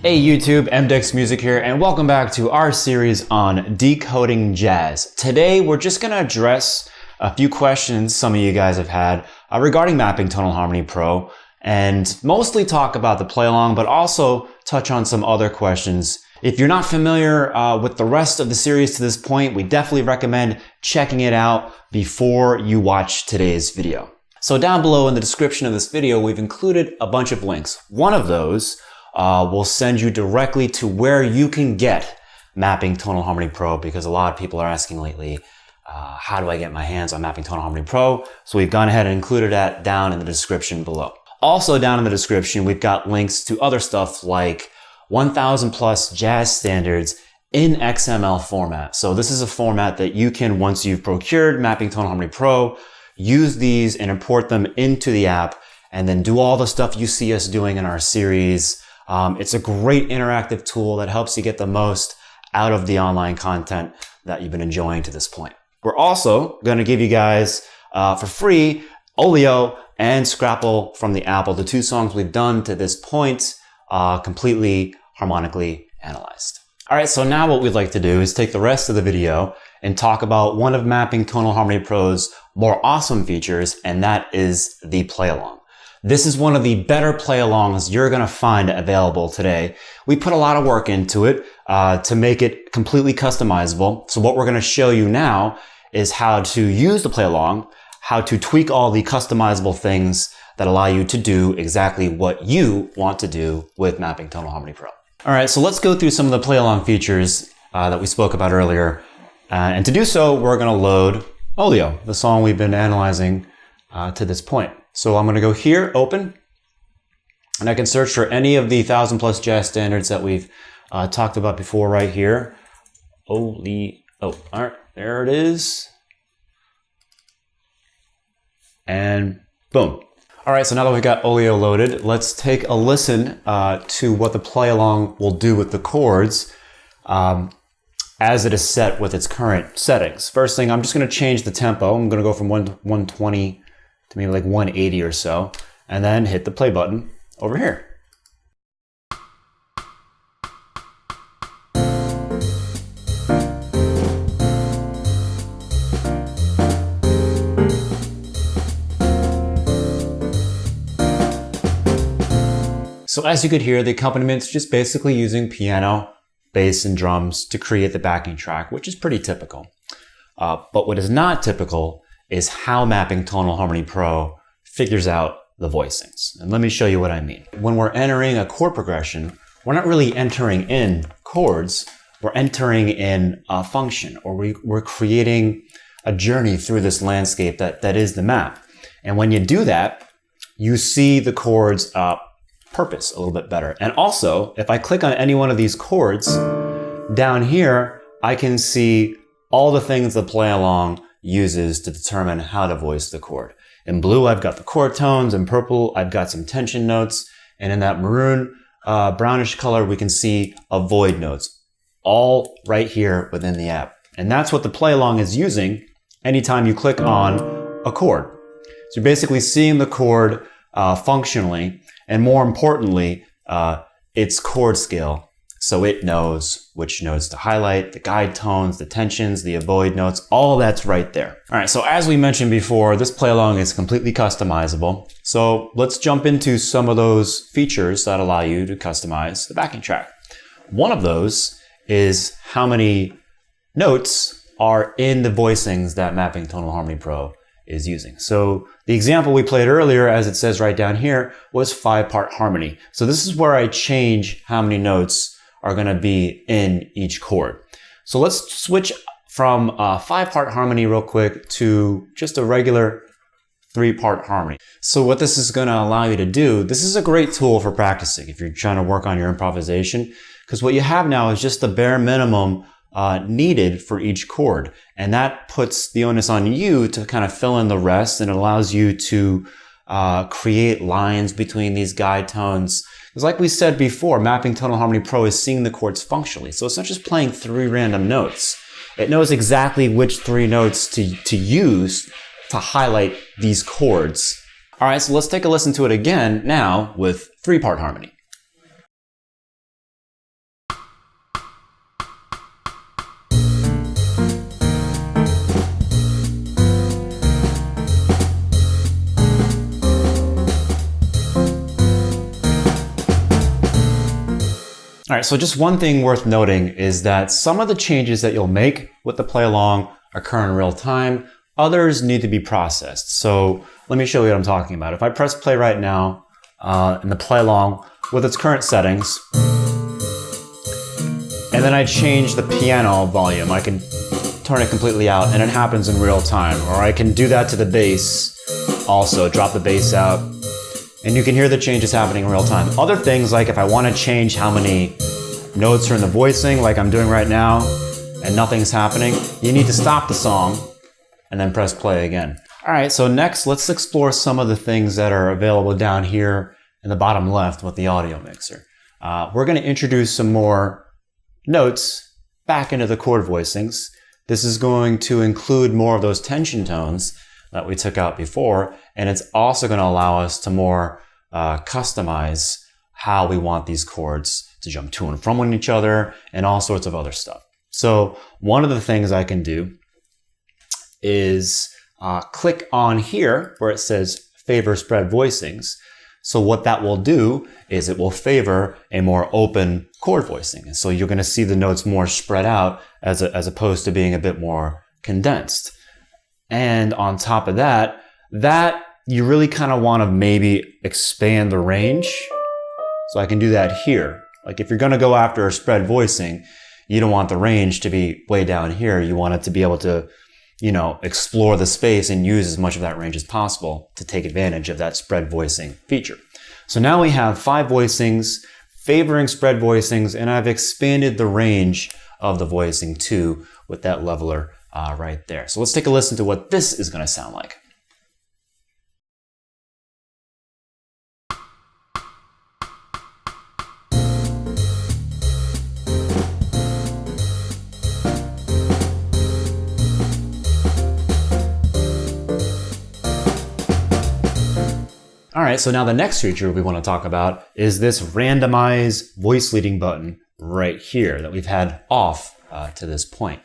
Hey YouTube, MDEX Music here, and welcome back to our series on decoding jazz. Today we're just going to address a few questions some of you guys have had regarding mapping Tonal Harmony Pro, and mostly talk about the Playalong, but also touch on some other questions. If you're not familiar with the rest of the series to this point, we definitely recommend checking it out before you watch today's video. So down below in the description of this video, we've included a bunch of links. One of those will send you directly to where you can get mapping Tonal Harmony Pro, because a lot of people are asking lately, how do I get my hands on mapping Tonal Harmony Pro? So we've gone ahead and included that down in the description below. Also down in the description, we've got links to other stuff like 1,000 plus jazz standards in XML format. So this is a format that you can, once you've procured mapping Tonal Harmony Pro, use these and import them into the app and then do all the stuff you see us doing in our series. It's a great interactive tool that helps you get the most out of the online content that you've been enjoying to this point. We're also going to give you guys for free Oleo and Scrapple from the Apple, the two songs we've done to this point, completely harmonically analyzed. All right, so now what we'd like to do is take the rest of the video and talk about one of mapping Tonal Harmony Pro's more awesome features, and that is the Playalong. This is one of the better play-alongs you're going to find available today. We put a lot of work into it to make it completely customizable. So what we're going to show you now is how to use the play-along, how to tweak all the customizable things that allow you to do exactly what you want to do with mapping Tonal Harmony Pro. All right, so let's go through some of the play-along features that we spoke about earlier. And to do so, we're going to load Oleo, the song we've been analyzing to this point. So I'm going to go here, open, and I can search for any of the 1,000 plus jazz standards that we've talked about before right here. Oleo, all right, there it is. And boom. All right, so now that we've got Oleo loaded, let's take a listen to what the Playalong will do with the chords as it is set with its current settings. First thing, I'm just going to change the tempo. I'm going to go from 120 to maybe like 180 or so, and then hit the play button over here. So as you could hear, the accompaniment is just basically using piano, bass, and drums to create the backing track, which is pretty typical. But what is not typical is how mapping Tonal Harmony Pro figures out the voicings. And let me show you what I mean. When we're entering a chord progression, we're not really entering in chords, we're entering in a function, or we're creating a journey through this landscape that is the map. And when you do that, you see the chords purpose a little bit better. And also, if I click on any one of these chords, down here, I can see all the things the Playalong uses to determine how to voice the chord. In blue, I've got the chord tones. In purple, I've got some tension notes. And in that maroon, brownish color, we can see avoid notes, all right here within the app. And that's what the Playalong is using anytime you click on a chord. So you're basically seeing the chord functionally, and more importantly, its chord scale. So it knows which notes to highlight, the guide tones, the tensions, the avoid notes, all that's right there. All right, so as we mentioned before, this Playalong is completely customizable. So let's jump into some of those features that allow you to customize the backing track. One of those is how many notes are in the voicings that mapping Tonal Harmony Pro is using. So the example we played earlier, as it says right down here, was 5-part harmony. So this is where I change how many notes are going to be in each chord. So let's switch from 5-part harmony real quick to just a regular 3-part harmony. So what this is going to allow you to do, this is a great tool for practicing if you're trying to work on your improvisation, because what you have now is just the bare minimum needed for each chord. And that puts the onus on you to kind of fill in the rest, and it allows you to create lines between these guide tones. Because like we said before, mapping Tonal Harmony Pro is seeing the chords functionally. So it's not just playing 3 random notes. It knows exactly which 3 notes to use to highlight these chords. All right, so let's take a listen to it again now with 3-part harmony. All right, so just one thing worth noting is that some of the changes that you'll make with the play along occur in real time. Others need to be processed. So let me show you what I'm talking about. If I press play right now in the play along with its current settings, and then I change the piano volume, I can turn it completely out and it happens in real time. Or I can do that to the bass also, drop the bass out. And you can hear the changes happening in real time. Other things, like if I want to change how many notes are in the voicing, like I'm doing right now, and nothing's happening, you need to stop the song and then press play again. All right, so next let's explore some of the things that are available down here in the bottom left with the audio mixer. We're going to introduce some more notes back into the chord voicings. This is going to include more of those tension tones that we took out before, and it's also going to allow us to more customize how we want these chords to jump to and from each other and all sorts of other stuff. So one of the things I can do is click on here where it says favor spread voicings. So what that will do is it will favor a more open chord voicing. So you're going to see the notes more spread out as opposed to being a bit more condensed. And on top of that you really kind of want to maybe expand the range. So I can do that here. Like if you're going to go after a spread voicing, you don't want the range to be way down here. You want it to be able to, explore the space and use as much of that range as possible to take advantage of that spread voicing feature. So now we have 5 voicings favoring spread voicings, and I've expanded the range of the voicing too with that leveler right there. So let's take a listen to what this is going to sound like. All right, so now the next feature we want to talk about is this randomized voice leading button right here that we've had off to this point.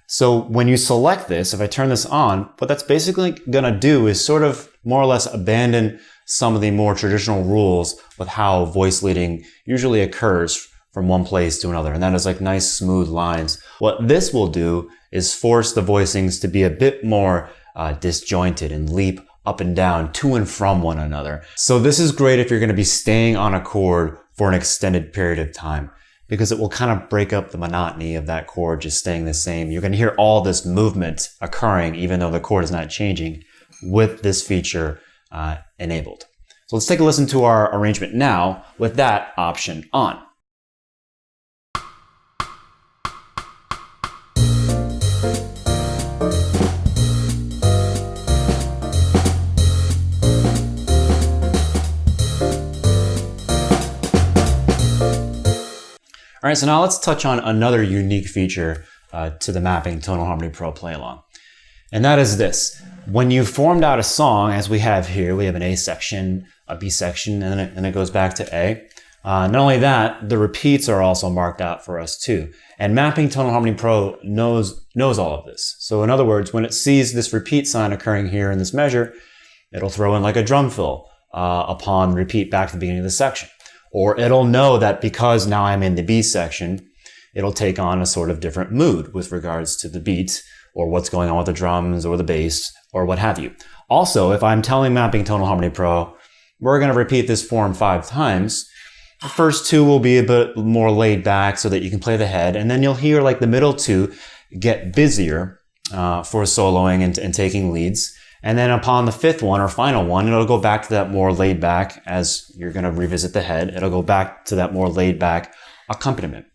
So when you select this, if I turn this on, what that's basically going to do is sort of more or less abandon some of the more traditional rules with how voice leading usually occurs from one place to another. And that is like nice smooth lines. What this will do is force the voicings to be a bit more disjointed and leap up and down to and from one another. So this is great if you're going to be staying on a chord for an extended period of time, because it will kind of break up the monotony of that chord just staying the same. You're going to hear all this movement occurring even though the chord is not changing with this feature enabled. So let's take a listen to our arrangement now with that option on. All right, so now let's touch on another unique feature to the mapping Tonal Harmony Pro Playalong. And that is this. When you formed out a song, as we have here, we have an A section, a B section, and then it goes back to A. Not only that, the repeats are also marked out for us too. And mapping Tonal Harmony Pro knows all of this. So in other words, when it sees this repeat sign occurring here in this measure, it'll throw in like a drum fill upon repeat back to the beginning of the section. Or it'll know that because now I'm in the B section, it'll take on a sort of different mood with regards to the beat or what's going on with the drums or the bass or what have you. Also, if I'm telling mapping Tonal Harmony Pro, we're going to repeat this form 5 times, the first 2 will be a bit more laid back so that you can play the head, and then you'll hear like the middle 2 get busier for soloing and taking leads. And then upon the 5th one or final one, it'll go back to that more laid back as you're going to revisit the head. It'll go back to that more laid back accompaniment.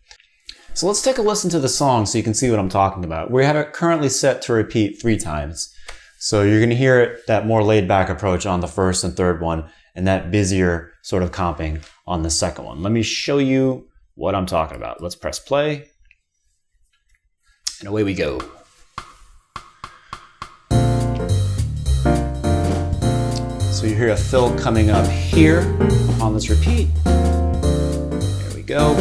So let's take a listen to the song so you can see what I'm talking about. We have it currently set to repeat 3 times. So you're going to hear it, that more laid back approach on the 1st and 3rd one, and that busier sort of comping on the 2nd one. Let me show you what I'm talking about. Let's press play. And away we go. So you hear a fill coming up here on this repeat. There we go.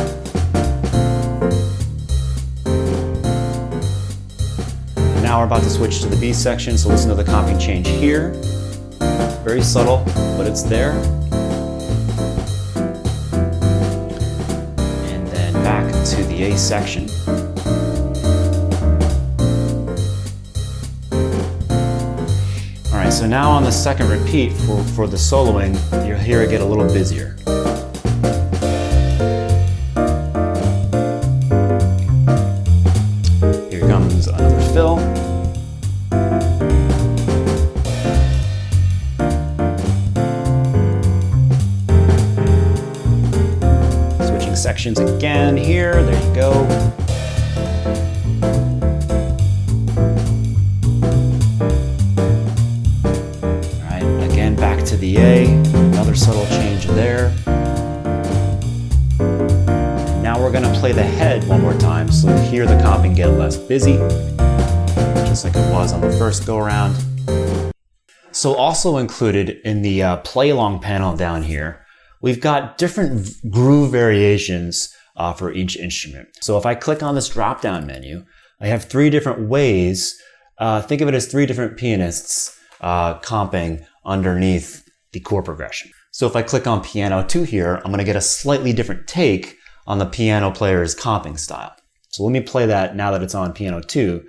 And now we're about to switch to the B section, so listen to the comping change here. Very subtle, but it's there. And then to the A section. All right, so now on the second repeat for the soloing, you'll hear it get a little busier. Here comes another fill. Switching sections again here, there you go. Back to the A, another subtle change there. Now we're going to play the head one more time so you'll hear the comping get less busy, just like it was on the first go around. So also included in the play-along panel down here, we've got different groove variations for each instrument. So if I click on this drop-down menu, I have 3 different ways. Think of it as 3 different pianists comping underneath the chord progression. So if I click on piano 2 here, I'm going to get a slightly different take on the piano player's comping style. So let me play that now that it's on piano 2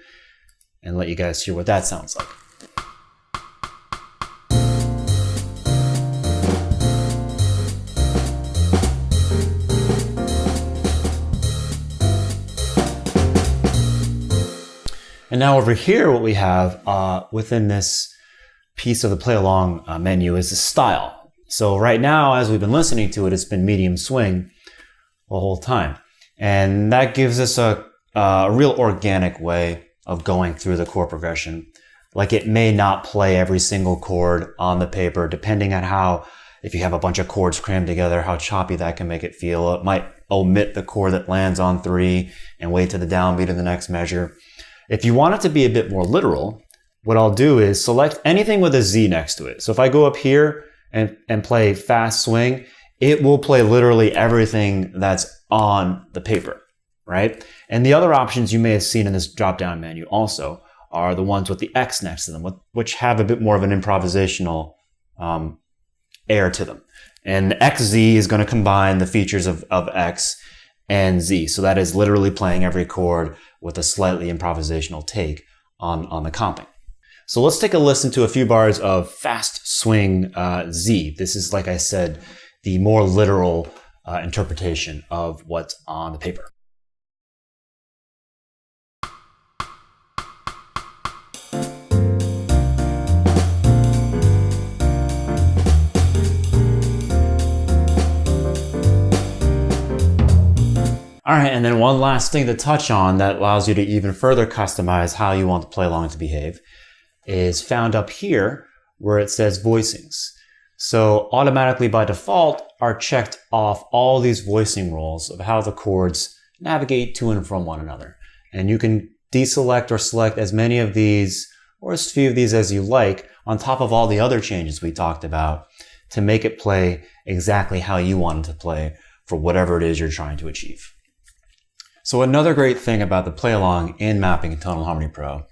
and let you guys hear what that sounds like. And now over here, what we have within this piece of the play along menu is the style. So right now, as we've been listening to it, it's been medium swing the whole time. And that gives us a real organic way of going through the chord progression. Like it may not play every single chord on the paper, depending on how, if you have a bunch of chords crammed together, how choppy that can make it feel. It might omit the chord that lands on 3 and wait to the downbeat of the next measure. If you want it to be a bit more literal, what I'll do is select anything with a Z next to it. So if I go up here and play fast swing, it will play literally everything that's on the paper, right? And the other options you may have seen in this drop-down menu also are the ones with the X next to them, which have a bit more of an improvisational air to them. And XZ is going to combine the features of X and Z. So that is literally playing every chord with a slightly improvisational take on the comping. So let's take a listen to a few bars of fast swing Z. This is, like I said, the more literal interpretation of what's on the paper. All right, and then one last thing to touch on that allows you to even further customize how you want the play along to behave is found up here where it says voicings. So automatically by default are checked off all these voicing roles of how the chords navigate to and from one another. And you can deselect or select as many of these or as few of these as you like on top of all the other changes we talked about to make it play exactly how you want it to play for whatever it is you're trying to achieve. So another great thing about the play along in mapping in Tonal Harmony Pro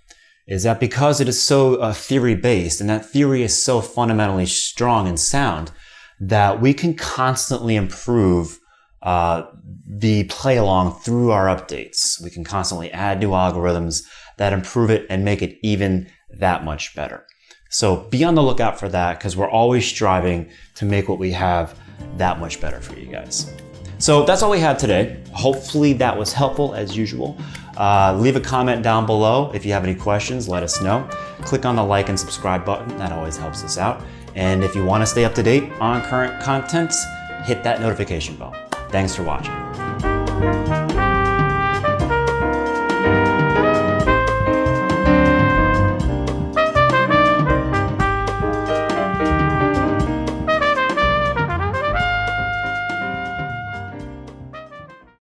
is that because it is so theory-based and that theory is so fundamentally strong and sound that we can constantly improve the play along through our updates. We can constantly add new algorithms that improve it and make it even that much better. So be on the lookout for that because we're always striving to make what we have that much better for you guys. So that's all we had today. Hopefully that was helpful as usual. Leave a comment down below. If you have any questions, let us know. Click on the like and subscribe button. That always helps us out. And if you want to stay up to date on current contents, hit that notification bell. Thanks for watching.